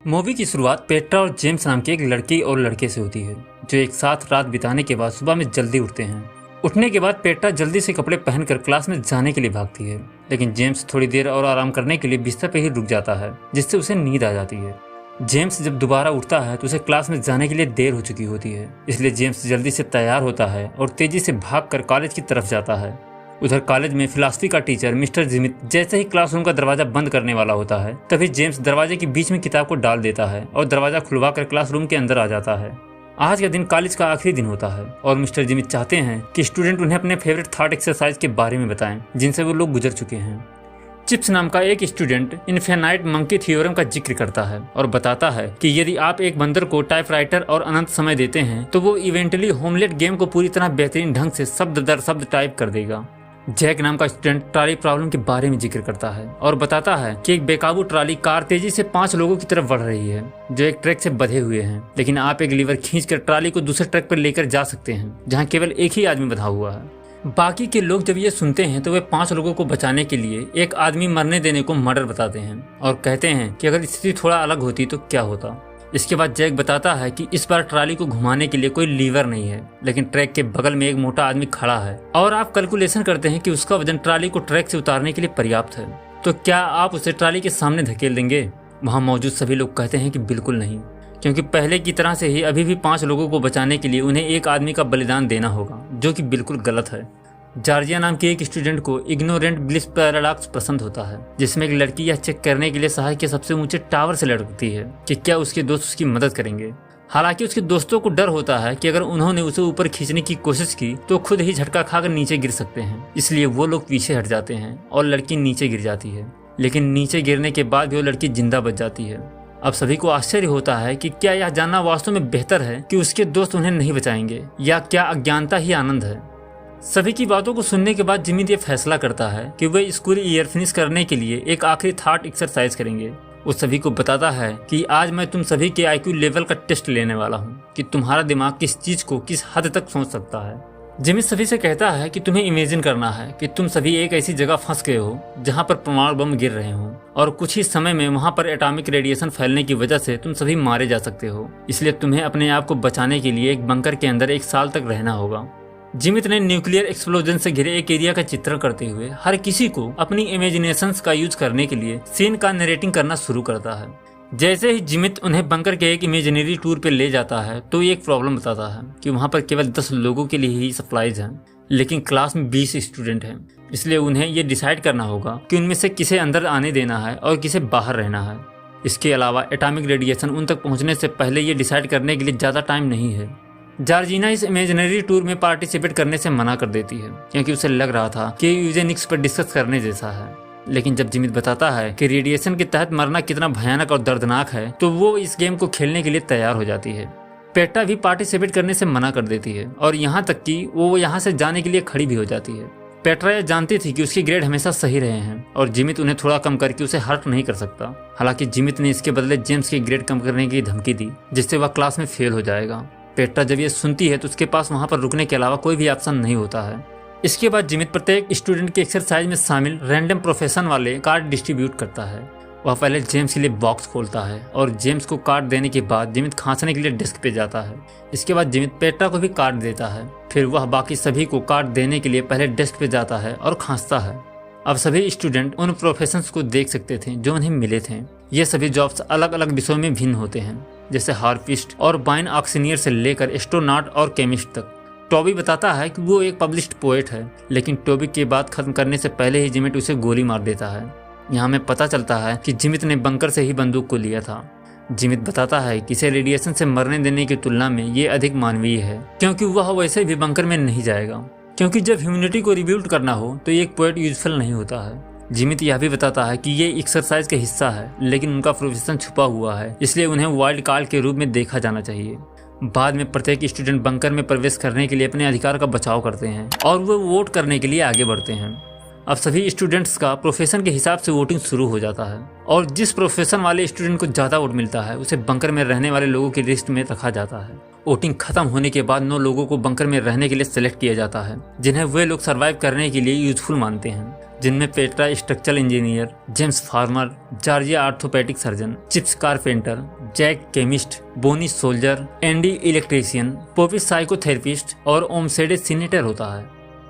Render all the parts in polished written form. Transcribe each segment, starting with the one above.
Movie की शुरुआत Petra और जेम्स नाम के एक लड़की और लड़के से होती है जो एक साथ रात बिताने के बाद सुबह में जल्दी उठते हैं। उठने के बाद पेट्रा जल्दी से कपड़े पहनकर क्लास में जाने के लिए भागती है, लेकिन जेम्स थोड़ी देर और आराम करने के लिए बिस्तर पर ही रुक जाता है, जिससे उसे नींद आ जाती है। जेम्स जब दोबारा उठता है तो उसे क्लास में जाने के लिए देर हो चुकी होती है, इसलिए जेम्स जल्दी से तैयार होता है और तेजी से भागकर कॉलेज की तरफ जाता है। उधर कॉलेज में फिलॉसफी का टीचर मिस्टर जिमित जैसे ही क्लासरूम का दरवाजा बंद करने वाला होता है, तभी जेम्स दरवाजे के बीच में किताब को डाल देता है और दरवाजा खुलवाकर क्लासरूम के अंदर आ जाता है। आज का दिन कॉलेज का आखिरी दिन होता है और मिस्टर जिमित चाहते हैं कि स्टूडेंट उन्हें अपने फेवरेट थॉट एक्सरसाइज के बारे में बताएं जिनसे वो लोग गुजर चुके हैं। चिप्स नाम का एक स्टूडेंट इनफिनाइट मंकी थ्योरम का जिक्र करता है और बताता है कि यदि आप एक बंदर को टाइपराइटर और अनंत समय देते हैं तो वो इवेंटली होमलेट गेम को पूरी तरह बेहतरीन ढंग से शब्द दर शब्द टाइप कर देगा। जैक नाम का स्टूडेंट ट्रॉली प्रॉब्लम के बारे में जिक्र करता है और बताता है कि एक बेकाबू ट्रॉली कार तेजी से 5 लोगों की तरफ बढ़ रही है जो एक ट्रक से बंधे हुए हैं, लेकिन आप एक लीवर खींचकर ट्रॉली को दूसरे ट्रक पर लेकर जा सकते हैं जहां केवल एक ही आदमी बंधा हुआ है। बाकी के लोग जब ये सुनते हैं तो वे 5 लोगों को बचाने के लिए एक आदमी मरने देने को मर्डर बताते हैं और कहते हैं कि अगर स्थिति थोड़ा अलग होती तो क्या होता। इसके बाद जैक बताता है कि इस बार ट्रॉली को घुमाने के लिए कोई लीवर नहीं है, लेकिन ट्रैक के बगल में एक मोटा आदमी खड़ा है और आप कैलकुलेशन करते हैं कि उसका वजन ट्रॉली को ट्रैक से उतारने के लिए पर्याप्त है। तो क्या आप उसे ट्रॉली के सामने धकेल देंगे? वहां मौजूद सभी लोग कहते हैं कि बिल्कुल नहीं, क्योंकि पहले की तरह से ही अभी भी 5 लोगों को बचाने के लिए उन्हें एक आदमी का बलिदान देना होगा, जो कि बिल्कुल गलत है। जॉर्जिया नाम के एक स्टूडेंट को इग्नोरेंट ब्लिस पैराडॉक्स पसंद होता है, जिसमें एक लड़की यह चेक करने के लिए शहर के सबसे ऊंचे टावर से लटकती है कि क्या उसके दोस्त उसकी मदद करेंगे। हालांकि उसके दोस्तों को डर होता है कि अगर उन्होंने उसे ऊपर खींचने की कोशिश की तो खुद ही झटका खाकर नीचे गिर सकते हैं, इसलिए वो लोग पीछे हट जाते हैं और लड़की नीचे गिर जाती है। लेकिन नीचे गिरने के बाद भी वो लड़की जिंदा बच जाती है। अब सभी को आश्चर्य होता है कि क्या यह जानना वास्तव में बेहतर है कि उसके दोस्त उन्हें नहीं बचाएंगे या क्या अज्ञानता ही आनंद है। सभी की बातों को सुनने के बाद जिमित ये फैसला करता है कि वे स्कूल ईयर फिनिश करने के लिए एक आखिरी थॉट एक्सरसाइज करेंगे। वो सभी को बताता है कि आज मैं तुम सभी के आईक्यू लेवल का टेस्ट लेने वाला हूँ कि तुम्हारा दिमाग किस चीज को किस हद तक सोच सकता है। जिमित सभी से कहता है कि तुम्हें इमेजिन करना है कि तुम सभी एक ऐसी जगह फंस गए हो जहाँ पर परमाणु बम गिर रहे हो और कुछ ही समय में वहाँ पर एटॉमिक रेडिएशन फैलने की वजह से तुम सभी मारे जा सकते हो, इसलिए तुम्हें अपने आप को बचाने के लिए एक बंकर के अंदर 1 साल तक रहना होगा। जिमित ने न्यूक्लियर एक्सप्लोजन से घिरे एक एरिया का चित्रण करते हुए हर किसी को अपनी इमेजिनेशंस का यूज करने के लिए सीन का नरेटिंग करना शुरू करता है। जैसे ही जिमित उन्हें बंकर के एक इमेजिनरी टूर पे ले जाता है तो ये एक प्रॉब्लम बताता है कि वहाँ पर केवल 10 लोगों के लिए ही सप्लाईज हैं, लेकिन क्लास में 20 स्टूडेंट हैं, इसलिए उन्हें ये डिसाइड करना होगा कि उनमें से किसे अंदर आने देना है और किसे बाहर रहना है। इसके अलावा एटॉमिक रेडिएशन उन तक पहुँचने से पहले ये डिसाइड करने के लिए ज़्यादा टाइम नहीं है। जॉर्जिना इस इमेजिनरी टूर में पार्टिसिपेट करने से मना कर देती है क्योंकि उसे लग रहा था कि यूजेनिक्स पर डिस्कस करने जैसा है। लेकिन जब जिमित बताता है कि रेडिएशन के तहत मरना कितना भयानक और दर्दनाक है तो वो इस गेम को खेलने के लिए तैयार हो जाती है। पेट्रा भी पार्टिसिपेट करने से मना कर देती है और यहाँ तक कि वो यहाँ से जाने के लिए खड़ी भी हो जाती है। पेट्रा यह जानती थी कि उसके ग्रेड हमेशा सही रहे हैं और जिमित उन्हें थोड़ा कम करके उसे हर्ट नहीं कर सकता। हालांकि जिमित ने इसके बदले जेम्स के ग्रेड कम करने की धमकी दी जिससे वह क्लास में फेल हो जाएगा। पेट्रा जब ये सुनती है तो उसके पास वहाँ पर रुकने के अलावा कोई भी ऑप्शन नहीं होता है। इसके बाद जिमित प्रत्येक स्टूडेंट के एक्सरसाइज में शामिल रैंडम प्रोफेशन वाले कार्ड डिस्ट्रीब्यूट करता है। वह पहले जेम्स के लिए बॉक्स खोलता है और जेम्स को कार्ड देने के बाद जिमित खांसने के लिए डेस्क पे जाता है। इसके बाद जिमित पेट्रा को भी कार्ड देता है, फिर वह बाकी सभी को कार्ड देने के लिए पहले डेस्क पे जाता है और खांसता है। अब सभी स्टूडेंट उन प्रोफेशंस को देख सकते थे जो उन्हें मिले थे। ये सभी जॉब्स अलग अलग विषयों में भिन्न होते हैं, जैसे हार्पिस्ट और बाइन ऑक्सीनियर से लेकर एस्ट्रोनॉट और केमिस्ट तक। टॉबी बताता है कि वो एक पब्लिश्ड पोएट है, लेकिन टॉबी की बात खत्म करने से पहले ही जिमित उसे गोली मार देता है। यहाँ हमें पता चलता है कि जिमित ने बंकर से ही बंदूक को लिया था। जिमित बताता है कि इसे रेडिएशन से मरने देने की तुलना में ये अधिक मानवीय है, क्योंकि वह वैसे भी बंकर में नहीं जाएगा, क्योंकि जब ह्यूमैनिटी को रिबिल्ड करना हो तो एक पोएट यूजफुल नहीं होता है। जिमित यह भी बताता है कि ये एक्सरसाइज का हिस्सा है, लेकिन उनका प्रोफेशन छुपा हुआ है, इसलिए उन्हें वाइल्ड कार्ड के रूप में देखा जाना चाहिए। बाद में प्रत्येक स्टूडेंट बंकर में प्रवेश करने के लिए अपने अधिकार का बचाव करते हैं और वो वोट करने के लिए आगे बढ़ते हैं। अब सभी स्टूडेंट्स का प्रोफेशन के हिसाब से वोटिंग शुरू हो जाता है और जिस प्रोफेशन वाले स्टूडेंट को ज़्यादा वोट मिलता है उसे बंकर में रहने वाले लोगों की लिस्ट में रखा जाता है। वोटिंग खत्म होने के बाद 9 लोगों को बंकर में रहने के लिए सिलेक्ट किया जाता है, जिन्हें वे लोग सर्वाइव करने के लिए यूजफुल मानते हैं, जिनमें Petra structural engineer, James farmer, Georgia orthopaedic surgeon, Chips carpenter, Jack chemist, Bonnie soldier, Andy electrician, Poppy psychotherapist और ओमसेडे सीनेटर होता है।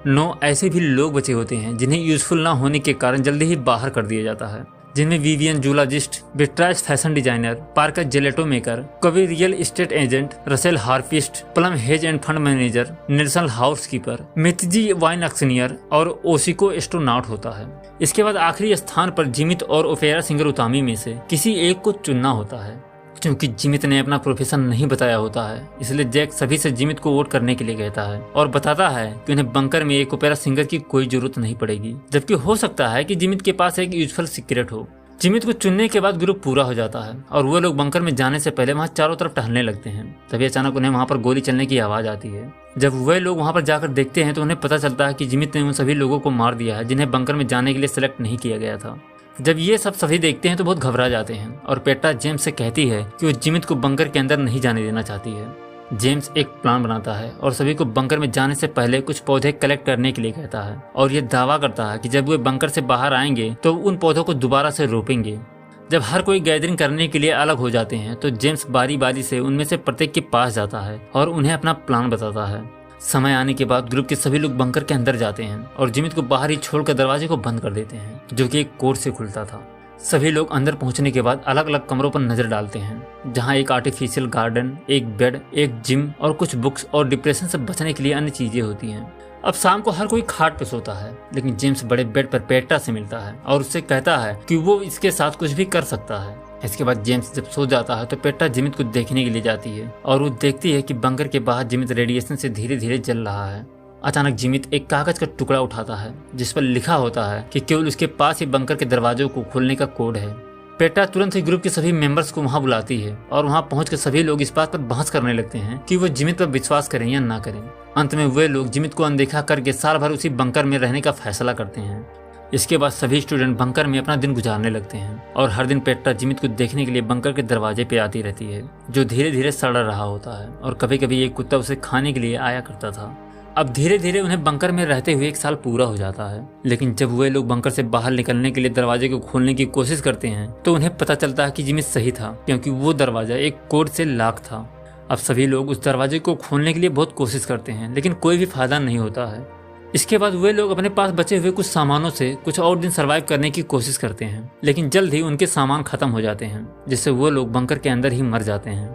9 ऐसे भी लोग बचे होते हैं जिन्हें यूजफुल ना होने के कारण जल्दी ही बाहर कर दिया जाता है, जिनमें Vivian zoologist, Beatrice fashion designer, Parker gelato maker, Kavi real estate agent, Russell harpist, Plum hedge and fund manager, Nelson housekeeper, Mitzi wine auctioneer और ओशिको एस्ट्रोनॉट होता है। इसके बाद आखिरी स्थान पर जिमित और ओपेरा सिंगर उतामी में से किसी एक को चुनना होता है। क्योंकि जिमित ने अपना प्रोफेशन नहीं बताया होता है, इसलिए जैक सभी से जिमित को वोट करने के लिए कहता है और बताता है कि उन्हें बंकर में एक ओपेरा सिंगर की कोई जरूरत नहीं पड़ेगी, जबकि हो सकता है कि जिमित के पास एक यूजफुल सीक्रेट हो। जिमित को चुनने के बाद ग्रुप पूरा हो जाता है और वो लोग बंकर में जाने से पहले वहाँ चारों तरफ टहलने लगते हैं। तभी अचानक उन्हें वहाँ पर गोली चलने की आवाज आती है। जब वे लोग वहाँ पर जाकर देखते हैं तो उन्हें पता चलता है कि जिमित ने उन सभी लोगों को मार दिया है जिन्हें बंकर में जाने के लिए सिलेक्ट नहीं किया गया था। जब ये सब सभी देखते हैं तो बहुत घबरा जाते हैं और पेट्रा जेम्स से कहती है कि वो जिमित को बंकर के अंदर नहीं जाने देना चाहती है। जेम्स एक प्लान बनाता है और सभी को बंकर में जाने से पहले कुछ पौधे कलेक्ट करने के लिए कहता है और ये दावा करता है कि जब वे बंकर से बाहर आएंगे तो उन पौधों को दोबारा से रोपेंगे। जब हर कोई गैदरिंग करने के लिए अलग हो जाते हैं तो जेम्स बारी बारी से उनमें से प्रत्येक के पास जाता है और उन्हें अपना प्लान बताता है। समय आने के बाद ग्रुप के सभी लोग बंकर के अंदर जाते हैं और जिमित को बाहर ही छोड़कर दरवाजे को बंद कर देते हैं, जो कि एक कोड से खुलता था। सभी लोग अंदर पहुंचने के बाद अलग अलग कमरों पर नजर डालते हैं, जहां एक आर्टिफिशियल गार्डन, एक बेड, एक जिम और कुछ बुक्स और डिप्रेशन से बचने के लिए अन्य चीजें होती हैं। अब शाम को हर कोई खाट पर सोता है, लेकिन जेम्स बड़े बेड पर पेट्रा से मिलता है और उससे कहता है कि वो इसके साथ कुछ भी कर सकता है। इसके बाद जेम्स जब सो जाता है तो पेट्रा जिमित को देखने के लिए जाती है और वो देखती है कि बंकर के बाहर जिमित रेडिएशन से धीरे धीरे जल रहा है। अचानक जिमित एक कागज का टुकड़ा उठाता है जिस पर लिखा होता है कि केवल उसके पास ही बंकर के दरवाजों को खोलने का कोड है। पेट्रा तुरंत ही ग्रुप के सभी मेंबर्स को वहां बुलाती है और वहां पहुंचकर सभी लोग इस बात पर बहस करने लगते हैं कि वो जिमित पर विश्वास करें या ना करें। अंत में वे लोग जिमित को अनदेखा करके साल भर उसी बंकर में रहने का फैसला करते हैं। इसके बाद सभी स्टूडेंट बंकर में अपना दिन गुजारने लगते हैं और हर दिन पेट्रा जिमित को देखने के लिए बंकर के दरवाजे पे आती रहती है, जो धीरे धीरे सड़ रहा होता है और कभी कभी एक कुत्ता उसे खाने के लिए आया करता था। अब धीरे धीरे उन्हें बंकर में रहते हुए 1 साल पूरा हो जाता है, लेकिन जब वे लोग बंकर से बाहर निकलने के लिए दरवाजे को खोलने की कोशिश करते हैं तो उन्हें पता चलता है कि जिमित सही था, क्योंकि वो दरवाजा एक कोड से लॉक था। अब सभी लोग उस दरवाजे को खोलने के लिए बहुत कोशिश करते हैं, लेकिन कोई भी फायदा नहीं होता है। इसके बाद वे लोग अपने पास बचे हुए कुछ सामानों से कुछ और दिन सरवाइव करने की कोशिश करते हैं, लेकिन जल्द ही उनके सामान खत्म हो जाते हैं, जिससे वो लोग बंकर के अंदर ही मर जाते हैं।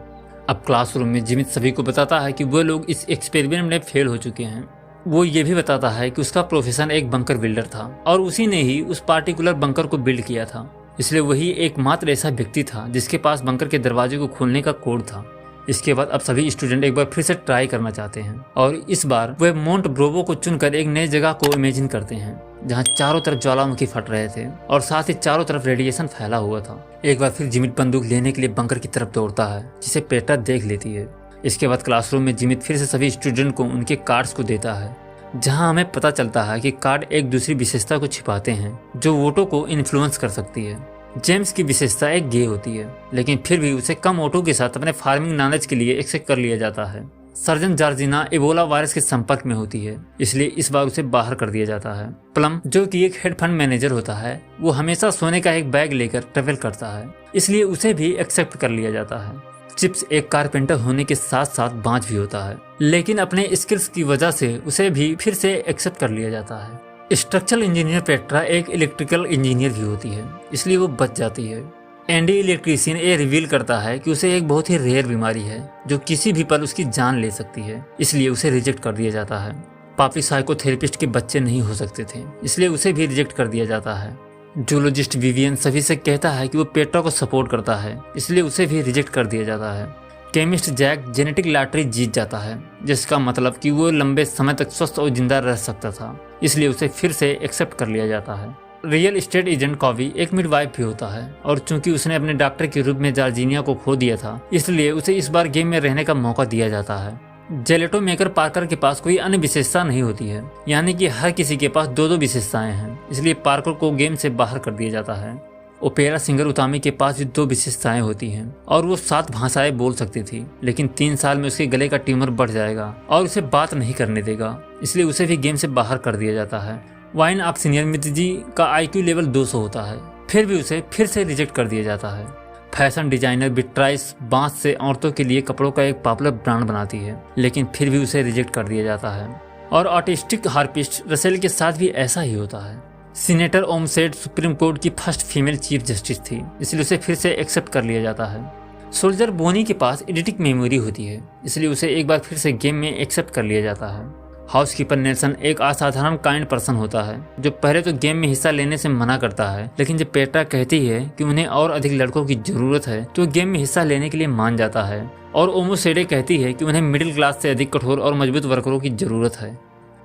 अब क्लासरूम में जिमित सभी को बताता है कि वो लोग इस एक्सपेरिमेंट में फेल हो चुके हैं। वो ये भी बताता है कि उसका प्रोफेशन एक बंकर बिल्डर था और उसी ने ही उस पार्टिकुलर बंकर को बिल्ड किया था, इसलिए वही एकमात्र ऐसा व्यक्ति था जिसके पास बंकर के दरवाजे को खोलने का कोड था। इसके बाद अब सभी स्टूडेंट एक बार फिर से ट्राई करना चाहते हैं और इस बार वे मोंट ब्रोवो को चुनकर एक नई जगह को इमेजिन करते हैं, जहां चारों तरफ ज्वालामुखी फट रहे थे और साथ ही चारों तरफ रेडिएशन फैला हुआ था। एक बार फिर जिमित बंदूक लेने के लिए बंकर की तरफ दौड़ता है, जिसे पेट्रा देख लेती है। इसके बाद क्लासरूम में जिमित फिर से सभी स्टूडेंट को उनके कार्ड्स को देता है, जहां हमें पता चलता है कि कार्ड एक दूसरी विशेषता को छिपाते हैं जो वोटों को इन्फ्लुएंस कर सकती है। जेम्स की विशेषता एक गे होती है, लेकिन फिर भी उसे कम वोटों के साथ अपने फार्मिंग नॉलेज के लिए एक्सेप्ट कर लिया जाता है। सर्जन जॉर्जिना एबोला वायरस के संपर्क में होती है, इसलिए इस बार उसे बाहर कर दिया जाता है। प्लम, जो कि एक हेड फंड मैनेजर होता है, वो हमेशा सोने का एक बैग लेकर ट्रेवल करता है, इसलिए उसे भी एक्सेप्ट कर लिया जाता है। चिप्स एक कारपेंटर होने के साथ साथ बांझ भी होता है, लेकिन अपने स्किल्स की वजह से उसे भी फिर से एक्सेप्ट कर लिया जाता है। स्ट्रक्चरल इंजीनियर पेट्रा एक इलेक्ट्रिकल इंजीनियर भी होती है, इसलिए वो बच जाती है। एंडी इलेक्ट्रीशियन ये रिवील करता है कि उसे एक बहुत ही रेयर बीमारी है जो किसी भी पल उसकी जान ले सकती है, इसलिए उसे रिजेक्ट कर दिया जाता है। पापी साइकोथेरेपिस्ट के बच्चे नहीं हो सकते थे, इसलिए उसे भी रिजेक्ट कर दिया जाता है। जूलॉजिस्ट विवियन सभी से कहता है कि वो पेट्रा को सपोर्ट करता है, इसलिए उसे भी रिजेक्ट कर दिया जाता है। केमिस्ट जैक जेनेटिक लॉटरी जीत जाता है, जिसका मतलब कि वो लंबे समय तक स्वस्थ और जिंदा रह सकता था, इसलिए उसे फिर से एक्सेप्ट कर लिया जाता है। रियल एस्टेट एजेंट कॉवी एक मिडवाइफ भी होता है और चूंकि उसने अपने डॉक्टर के रूप में जॉर्जिनिया को खो दिया था, इसलिए उसे इस बार गेम में रहने का मौका दिया जाता है। जेलेटो मेकर पार्कर के पास कोई अन्य विशेषता नहीं होती है, यानी कि हर किसी के पास 2-2 विशेषताएं हैं, इसलिए पार्कर को गेम से बाहर कर दिया जाता है। ओपेरा सिंगर उतामी के पास भी 2 विशेषताएं होती हैं और वो 7 भाषाएं बोल सकती थी, लेकिन 3 साल में उसके गले का ट्यूमर बढ़ जाएगा और उसे बात नहीं करने देगा, इसलिए उसे भी गेम से बाहर कर दिया जाता है। वाइन ऑक्सीनियर मितजी का IQ लेवल 200 होता है, फिर भी उसे फिर से रिजेक्ट कर दिया जाता है। फैशन डिजाइनर बिट्राइस बांस से औरतों के लिए कपड़ों का एक पॉपुलर ब्रांड बनाती है, लेकिन फिर भी उसे रिजेक्ट कर दिया जाता है। और आर्टिस्टिक हार्पिस्ट रसेल के साथ भी ऐसा ही होता है। सीनेटर ओमसेड सुप्रीम कोर्ट की फर्स्ट फीमेल चीफ जस्टिस थी, इसलिए उसे फिर से एक्सेप्ट कर लिया जाता है। सोल्जर बोनी के पास एडिटिंग मेमोरी होती है, इसलिए उसे एक बार फिर से गेम में एक्सेप्ट कर लिया जाता है। हाउसकीपर नेल्सन एक असाधारण काइंड पर्सन होता है, जो पहले तो गेम में हिस्सा लेने से मना करता है, लेकिन जब पेट्रा कहती है कि उन्हें और अधिक लड़कों की जरूरत है तो गेम में हिस्सा लेने के लिए मान जाता है। और ओमोसेडे कहती है कि उन्हें मिडिल क्लास से अधिक कठोर और मजबूत वर्करों की जरूरत है।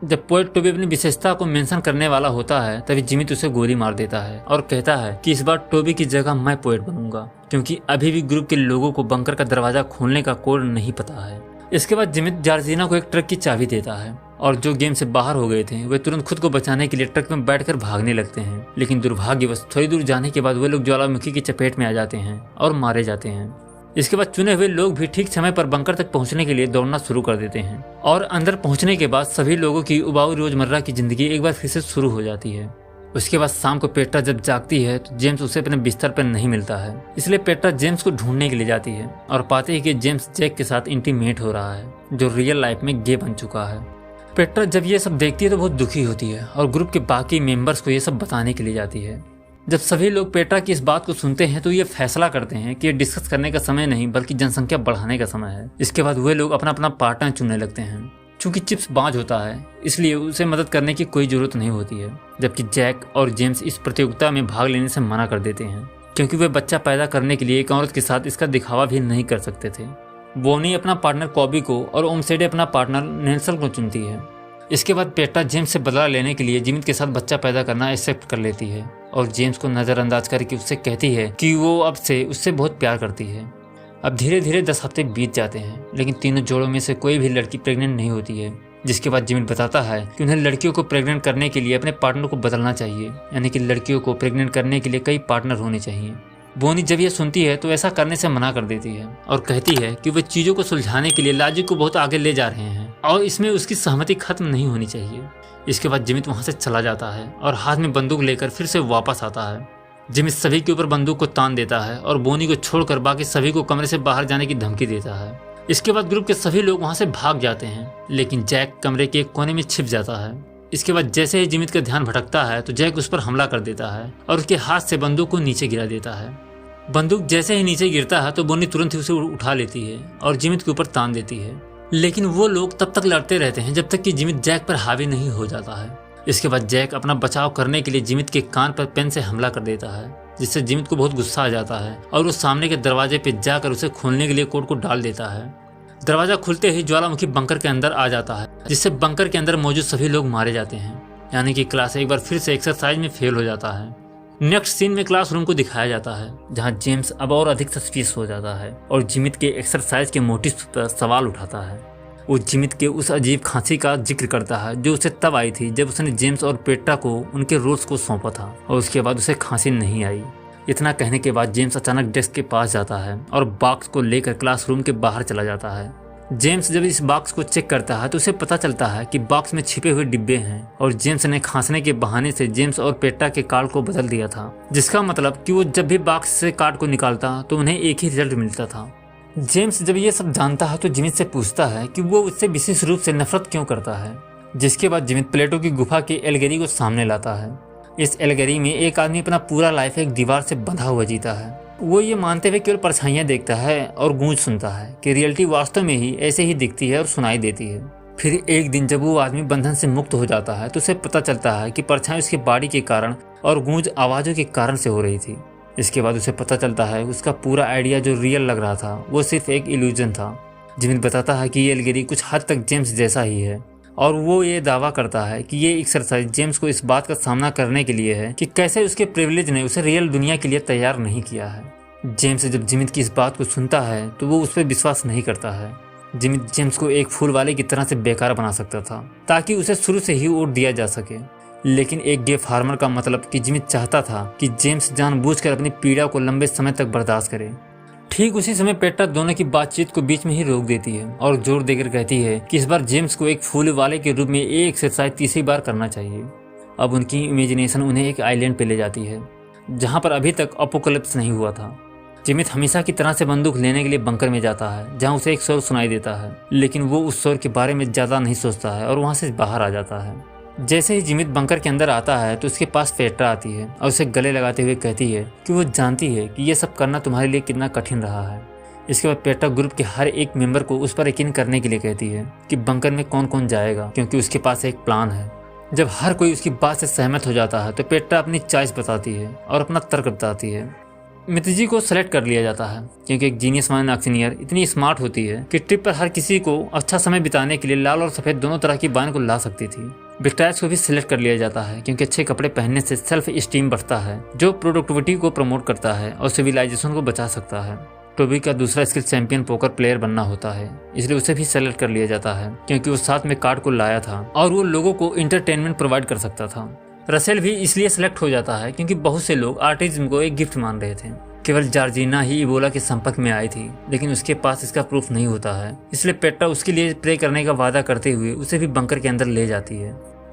जब पोएट टोबी अपनी विशेषता को मेंशन करने वाला होता है, तभी जिमित उसे गोली मार देता है और कहता है कि इस बार टोबी की जगह मैं पोएट बनूंगा, क्योंकि अभी भी ग्रुप के लोगों को बंकर का दरवाजा खोलने का कोड नहीं पता है। इसके बाद जिमित जॉर्जिना को एक ट्रक की चाबी देता है और जो गेम से बाहर हो गए थे वे तुरंत खुद को बचाने के लिए ट्रक में बैठकर भागने लगते हैं, लेकिन दुर्भाग्यवश थोड़ी दूर जाने के बाद वे लोग ज्वालामुखी की चपेट में आ जाते हैं और मारे जाते हैं। इसके बाद चुने हुए लोग भी ठीक समय पर बंकर तक पहुंचने के लिए दौड़ना शुरू कर देते हैं और अंदर पहुंचने के बाद सभी लोगों की उबाऊ रोजमर्रा की जिंदगी एक बार फिर से शुरू हो जाती है। उसके बाद शाम को पेट्रा जब जागती है तो जेम्स उसे अपने बिस्तर पर नहीं मिलता है, इसलिए पेट्रा जेम्स को ढूंढने के लिए जाती है और पाते ही कि जेम्स जैक के साथ इंटीमेट हो रहा है, जो रियल लाइफ में गे बन चुका है। पेट्रा जब ये सब देखती है तो बहुत दुखी होती है और ग्रुप के बाकी मेंबर्स को ये सब बताने के लिए जाती है। जब सभी लोग पेट्रा की इस बात को सुनते हैं तो ये फैसला करते हैं कि ये डिस्कस करने का समय नहीं बल्कि जनसंख्या बढ़ाने का समय है। इसके बाद वे लोग अपना अपना पार्टनर चुनने लगते हैं। चूंकि चिप्स बाज होता है, इसलिए उसे मदद करने की कोई जरूरत नहीं होती है, जबकि जैक और जेम्स इस प्रतियोगिता में भाग लेने से मना कर देते हैं, क्योंकि वे बच्चा पैदा करने के लिए एक औरत के साथ इसका दिखावा भी नहीं कर सकते थे। बोनी अपना पार्टनर कॉबी को और ओमसेडे अपना पार्टनर नेल्सन को चुनती है। इसके बाद पेट्रा जेम्स से बदला लेने के लिए जिमित के साथ बच्चा पैदा करना एक्सेप्ट कर लेती है और जेम्स को नज़रअंदाज करके उससे कहती है कि वो अब से उससे बहुत प्यार करती है। अब धीरे धीरे 10 हफ्ते बीत जाते हैं, लेकिन तीनों जोड़ों में से कोई भी लड़की प्रेग्नेंट नहीं होती है, जिसके बाद जिमित बताता है कि उन्हें लड़कियों को प्रेग्नेंट करने के लिए अपने पार्टनर को बदलना चाहिए, यानी कि लड़कियों को प्रेग्नेंट करने के लिए कई पार्टनर होने चाहिए। बोनी जब ये सुनती है तो ऐसा करने से मना कर देती है और कहती है कि वे चीज़ों को सुलझाने के लिए लॉजिक को बहुत आगे ले जा रहे हैं और इसमें उसकी सहमति खत्म नहीं होनी चाहिए। इसके बाद जिमित वहाँ से चला जाता है और हाथ में बंदूक लेकर फिर से वापस आता है। जिमित सभी के ऊपर बंदूक को तान देता है और बोनी को छोड़कर बाकी सभी को कमरे से बाहर जाने की धमकी देता है। इसके बाद ग्रुप के सभी लोग वहाँ से भाग जाते हैं, लेकिन जैक कमरे के एक कोने में छिप जाता है। इसके बाद जैसे ही जिमित का ध्यान भटकता है तो जैक उस पर हमला कर देता है और उसके हाथ से बंदूक को नीचे गिरा देता है। बंदूक जैसे ही नीचे गिरता है तो बोनी तुरंत ही उसे उठा लेती है और जिमित के ऊपर तान देती है, लेकिन वो लोग तब तक लड़ते रहते हैं जब तक कि जिमित जैक पर हावी नहीं हो जाता है। इसके बाद जैक अपना बचाव करने के लिए जिमित के कान पर पेन से हमला कर देता है, जिससे जिमित को बहुत गुस्सा आ जाता है और वो सामने के दरवाजे पे जाकर उसे खोलने के लिए कोड को डाल देता है। दरवाजा खुलते ही ज्वालामुखी बंकर के अंदर आ जाता है, जिससे बंकर के अंदर मौजूद सभी लोग मारे जाते हैं, यानी कि क्लास एक बार फिर से एक्सरसाइज में फेल हो जाता है। नेक्स्ट सीन में क्लासरूम को दिखाया जाता है, जहां जेम्स अब और अधिक सस्पिशियस हो जाता है और जिमित के एक्सरसाइज के मोटिव पर सवाल उठाता है। वो जिमित के उस अजीब खांसी का जिक्र करता है जो उसे तब आई थी जब उसने जेम्स और पेट्रा को उनके रोल्स को सौंपा था और उसके बाद उसे खांसी नहीं आई। इतना कहने के बाद जेम्स अचानक डेस्क के पास जाता है और बॉक्स को लेकर क्लासरूम के बाहर चला जाता है। जेम्स जब इस बॉक्स को चेक करता है तो उसे पता चलता है कि बॉक्स में छिपे हुए डिब्बे हैं और जेम्स ने खांसने के बहाने से जेम्स और पेट्रा के कार्ड को बदल दिया था, जिसका मतलब कि वो जब भी बॉक्स से कार्ड को निकालता तो उन्हें एक ही रिजल्ट मिलता था। जेम्स जब ये सब जानता है तो जिमित से पूछता है कि वो उससे विशेष रूप से नफरत क्यों करता है, जिसके बाद जिमित प्लेटो की गुफा के एल्गेरी को सामने लाता है। इस एल्गेरी में एक आदमी अपना पूरा लाइफ एक दीवार से बंधा हुआ जीता है। वो ये मानते हुए केवल परछाइयाँ देखता है और गूंज सुनता है कि रियलिटी वास्तव में ही ऐसे ही दिखती है और सुनाई देती है। फिर एक दिन जब वो आदमी बंधन से मुक्त हो जाता है तो उसे पता चलता है कि परछाई उसके बॉडी के कारण और गूंज आवाज़ों के कारण से हो रही थी। इसके बाद उसे पता चलता है उसका पूरा आइडिया जो रियल लग रहा था वो सिर्फ एक इल्यूजन था। जिमित बताता है कि ये एल्गेरी कुछ हद तक जेम्स जैसा ही है और वो ये दावा करता है कि ये एक्सरसाइज जेम्स को इस बात का सामना करने के लिए है कि कैसे उसके प्रिविलेज ने उसे रियल दुनिया के लिए तैयार नहीं किया है। जेम्स जब जिमित की इस बात को सुनता है तो वो उस पर विश्वास नहीं करता है। जिमित जेम्स को एक फूल वाले की तरह से बेकार बना सकता था ताकि उसे शुरू से ही वोट दिया जा सके, लेकिन एक गे फार्मर का मतलब कि जिमित चाहता था कि जेम्स जानबूझकर अपनी पीड़ा को लंबे समय तक बर्दाश्त करे। ठीक उसी समय पेट्रा दोनों की बातचीत को बीच में ही रोक देती है और जोर देकर कहती है कि इस बार जेम्स को एक फूल वाले के रूप में ये एक्सरसाइज तीसरी बार करना चाहिए। अब उनकी इमेजिनेशन उन्हें एक आइलैंड पे ले जाती है जहाँ पर अभी तक अपोकलिप्स नहीं हुआ था। जिमित हमेशा की तरह से बंदूक लेने के लिए बंकर में जाता है, जहां उसे एक शोर सुनाई देता है, लेकिन वो उस शोर के बारे में ज़्यादा नहीं सोचता है और वहां से बाहर आ जाता है। जैसे ही जिमित बंकर के अंदर आता है तो उसके पास पेट्रा आती है और उसे गले लगाते हुए कहती है कि वो जानती है कि ये सब करना तुम्हारे लिए कितना कठिन रहा है। इसके बाद पेट्रा ग्रुप के हर एक मेंबर को उस पर यकीन करने के लिए कहती है कि बंकर में कौन कौन जाएगा, क्योंकि उसके पास एक प्लान है। जब हर कोई उसकी बात से सहमत हो जाता है तो पेट्रा अपनी चॉइस बताती है और अपना तर्क बताती है। मित्जी को सेलेक्ट कर लिया जाता है क्योंकि एक जीनियस मैन इंजीनियर इतनी स्मार्ट होती है कि ट्रिप पर हर किसी को अच्छा समय बिताने के लिए लाल और सफ़ेद दोनों तरह की वाइन को ला सकती थी। विक्टायस को भी सिलेक्ट कर लिया जाता है क्योंकि अच्छे कपड़े पहनने से सेल्फ स्टीम बढ़ता है, जो प्रोडक्टिविटी को प्रमोट करता है और सिविलाइजेशन को बचा सकता है। टोबी का दूसरा स्किल चैंपियन पोकर प्लेयर बनना होता है, इसलिए उसे भी सेलेक्ट कर लिया जाता है क्योंकि वो साथ में कार्ड को लाया था और वो लोगों को इंटरटेनमेंट प्रोवाइड कर सकता था। रसेल भी इसलिए सेलेक्ट हो जाता है क्योंकि बहुत से लोग आर्टिज्म को एक गिफ्ट मान रहे थे। केवल जॉर्जिना ही इबोला के संपर्क में आई थी, लेकिन उसके पास इसका प्रूफ नहीं होता है, इसलिए पेट्रा उसके लिए प्रे करने का वादा करते हुए उसे भी बंकर के अंदर ले जाती है।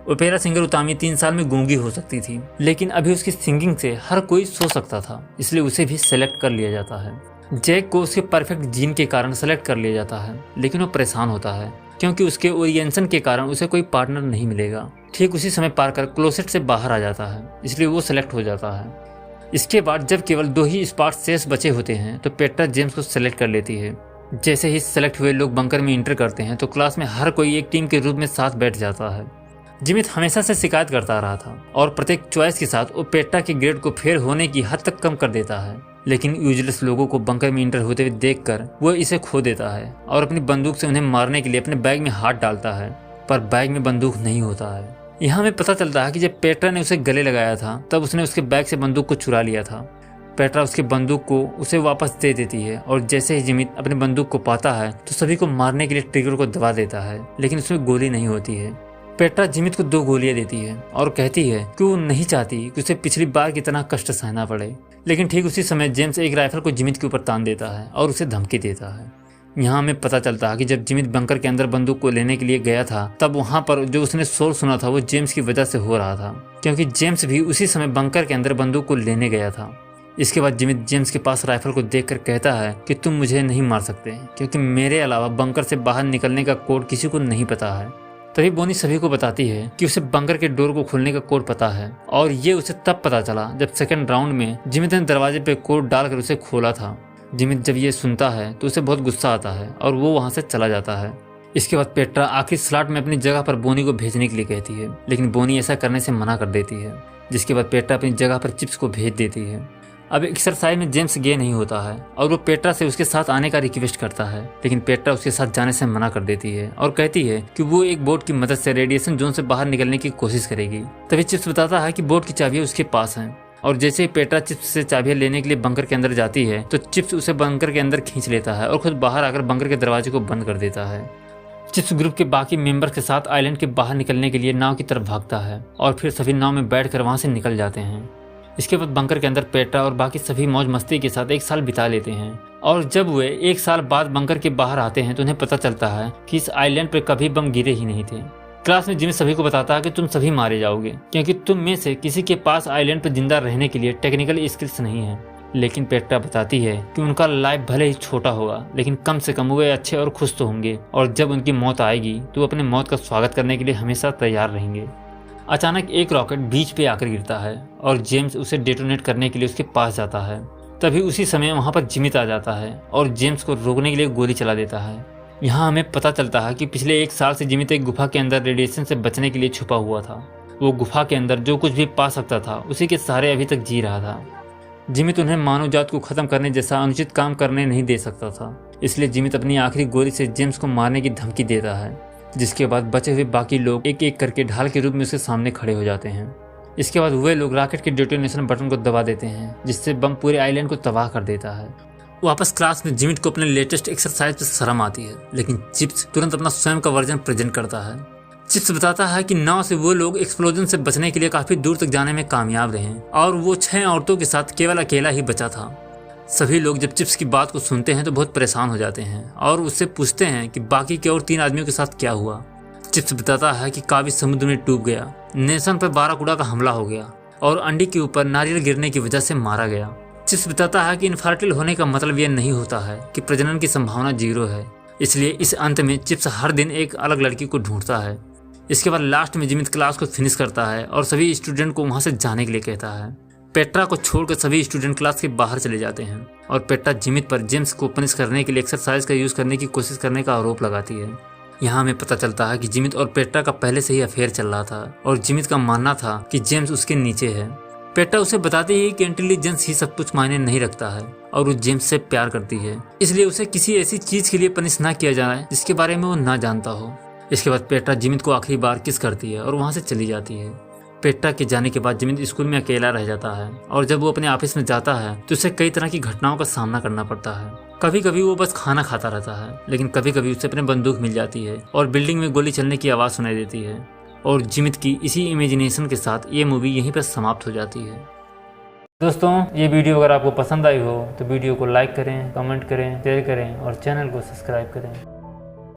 ओपेरा सिंगर उतामी 3 साल में गूंगी हो सकती थी, लेकिन अभी उसकी सिंगिंग से हर कोई सो सकता था, इसलिए उसे भी सेलेक्ट कर लिया जाता है। जैक को उसके परफेक्ट जीन के कारण सेलेक्ट कर लिया जाता है, लेकिन वो परेशान होता है क्योंकि उसके ओरिएंटेशन के कारण उसे कोई पार्टनर नहीं मिलेगा। ठीक उसी समय पार्कर क्लोसेट से बाहर आ जाता है, इसलिए वो सेलेक्ट हो जाता है। इसके बाद जब केवल 2 ही स्पॉट शेष बचे होते हैं तो पेट्रा जेम्स को सेलेक्ट कर लेती है। जैसे ही सेलेक्ट हुए लोग बंकर में इंटर करते हैं तो क्लास में हर कोई एक टीम के रूप में साथ बैठ जाता है। जिमित हमेशा से शिकायत करता रहा था और प्रत्येक चॉइस के साथ वो पेट्रा के ग्रेड को फेल होने की हद तक कम कर देता है, लेकिन यूजलेस लोगों को बंकर में इंटर होते हुए देखकर वो इसे खो देता है और अपनी बंदूक से उन्हें मारने के लिए अपने बैग में हाथ डालता है, पर बैग में बंदूक नहीं होता है। यहाँ हमें पता चलता है कि जब पेट्रा ने उसे गले लगाया था तब उसने उसके बैग से बंदूक को चुरा लिया था। पेट्रा उसकी बंदूक को उसे वापस दे देती है और जैसे ही जिमित अपनी बंदूक को पाता है तो सभी को मारने के लिए ट्रिगर को दबा देता है, लेकिन उसमें गोली नहीं होती है। पेट्रा जिमित को 2 गोलियां देती है और कहती है कि वो नहीं चाहती कि उसे पिछली बार की तरह कष्ट सहना पड़े, लेकिन ठीक उसी समय जेम्स एक राइफल को जिमित के ऊपर तान देता है और उसे धमकी देता है। यहाँ हमें पता चलता है कि जब जिमित बंकर के अंदर बंदूक को लेने के लिए गया था तब वहाँ पर जो उसने शोर सुना था वो जेम्स की वजह से हो रहा था, क्योंकि जेम्स भी उसी समय बंकर के अंदर बंदूक को लेने गया था। इसके बाद जिमित जेम्स के पास राइफल को देखकर कहता है कि तुम मुझे नहीं मार सकते, क्योंकि मेरे अलावा बंकर से बाहर निकलने का कोड किसी को नहीं पता है। तभी बोनी सभी को बताती है कि उसे बंकर के डोर को खोलने का कोड पता है, और ये उसे तब पता चला जब सेकंड राउंड में जिमित ने दरवाजे पे कोड डालकर उसे खोला था। जिमित जब ये सुनता है तो उसे बहुत गुस्सा आता है और वो वहाँ से चला जाता है। इसके बाद पेट्रा आखिरी स्लॉट में अपनी जगह पर बोनी को भेजने के लिए कहती है, लेकिन बोनी ऐसा करने से मना कर देती है, जिसके बाद पेट्रा अपनी जगह पर चिप्स को भेज देती है। अब एक्सरसाइज में जेम्स गे नहीं होता है और वो पेट्रा से उसके साथ आने का रिक्वेस्ट करता है, लेकिन पेट्रा उसके साथ जाने से मना कर देती है और कहती है कि वो एक बोट की मदद से रेडिएशन जोन से बाहर निकलने की कोशिश करेगी। तभी चिप्स बताता है कि बोट की चाबियां उसके पास हैं, और जैसे ही पेट्रा चिप्स से चाबियां लेने के लिए बंकर के अंदर जाती है तो चिप्स उसे बंकर के अंदर खींच लेता है और खुद बाहर आकर बंकर के दरवाजे को बंद कर देता है। चिप्स ग्रुप के बाकी मेंबर्स के साथ आइलैंड के बाहर निकलने के लिए नाव की तरफ भागता है और फिर सभी नाव में बैठकर वहां से निकल जाते हैं। इसके बाद बंकर के अंदर पेट्रा और बाकी सभी मौज मस्ती के साथ 1 साल बिता लेते हैं, और जब वे 1 साल बाद बंकर के बाहर आते हैं तो उन्हें पता चलता है कि इस आइलैंड पर कभी बम गिरे ही नहीं थे। क्लास में जिमित सभी को बताता है कि तुम सभी मारे जाओगे, क्योंकि तुम में से किसी के पास आइलैंड पर जिंदा रहने के लिए टेक्निकल स्किल्स नहीं है। लेकिन पेट्रा बताती है कि उनका लाइफ भले ही छोटा होगा, लेकिन कम से कम वे अच्छे और खुश तो होंगे, और जब उनकी मौत आएगी तो वो अपने मौत का स्वागत करने के लिए हमेशा तैयार रहेंगे। अचानक एक रॉकेट बीच पे आकर गिरता है और जेम्स उसे डेटोनेट करने के लिए उसके पास जाता है। तभी उसी समय वहाँ पर जिमित आ जाता है और जेम्स को रोकने के लिए गोली चला देता है। यहाँ हमें पता चलता है कि पिछले 1 साल से जिमित एक गुफा के अंदर रेडिएशन से बचने के लिए छुपा हुआ था। वो गुफा के अंदर जो कुछ भी पा सकता था उसी के सहारे अभी तक जी रहा था। जिमित उन्हें मानव जात को खत्म करने जैसा अनुचित काम करने नहीं दे सकता था, इसलिए जिमित अपनी आखिरी गोली से जेम्स को मारने की धमकी देता है, जिसके बाद बचे हुए बाकी लोग एक एक करके ढाल के रूप में उसके सामने खड़े हो जाते हैं। इसके बाद वे लोग रॉकेट के डेटोनेशन बटन को दबा देते हैं, जिससे बम पूरे आइलैंड को तबाह कर देता है। वापस क्लास में जिमित को अपने लेटेस्ट एक्सरसाइज पर शर्म आती है, लेकिन चिप्स तुरंत अपना स्वयं का वर्जन प्रेजेंट करता है। चिप्स बताता है कि नाव से वो लोग एक्सप्लोजन से बचने के लिए काफी दूर तक जाने में कामयाब रहे और वो 6 औरतों के साथ केवल अकेला ही बचा था। सभी लोग जब चिप्स की बात को सुनते हैं तो बहुत परेशान हो जाते हैं और उससे पूछते हैं कि बाकी के और 3 आदमियों के साथ क्या हुआ। चिप्स बताता है कि काबी समुद्र में डूब गया, नेशन पर बाराकूडा का हमला हो गया और अंडी के ऊपर नारियल गिरने की वजह से मारा गया। चिप्स बताता है कि इनफर्टिल होने का मतलब यह नहीं होता है कि प्रजनन की संभावना 0 है। इसलिए इस अंत में चिप्स हर दिन एक अलग लड़की को ढूंढता है। इसके बाद लास्ट में जिमित क्लास को फिनिश करता है और सभी स्टूडेंट को वहां से जाने के लिए कहता है। पेट्रा को छोड़कर सभी स्टूडेंट क्लास के बाहर चले जाते हैं और पेट्रा जिमित पर जेम्स को पनिश करने के लिए एक्सरसाइज का यूज करने की कोशिश करने का आरोप लगाती है। यहाँ हमें पता चलता है कि जिमित और पेट्रा का पहले से ही अफेयर चल रहा था और जिमित का मानना था कि जेम्स उसके नीचे है। पेट्रा उसे बताती है कि इंटेलिजेंस ही सब कुछ मायने नहीं रखता है और वो जेम्स से प्यार करती है, इसलिए उसे किसी ऐसी चीज के लिए पनिश ना किया जाए जिसके बारे में वो ना जानता हो। इसके बाद पेट्रा जिमित को आखिरी बार किस करती है और वहां से चली जाती है। पेट्रा के जाने के बाद जिमित स्कूल में अकेला रह जाता है और जब वो अपने ऑफिस में जाता है तो उसे कई तरह की घटनाओं का सामना करना पड़ता है। कभी कभी वो बस खाना खाता रहता है, लेकिन कभी कभी उसे अपने बंदूक मिल जाती है और बिल्डिंग में गोली चलने की आवाज़ सुनाई देती है। और जिमित की इसी इमेजिनेशन के साथ ये मूवी यहीं पर समाप्त हो जाती है। दोस्तों, ये वीडियो अगर आपको पसंद आई हो तो वीडियो को लाइक करें, कमेंट करें, शेयर करें और चैनल को सब्सक्राइब करें।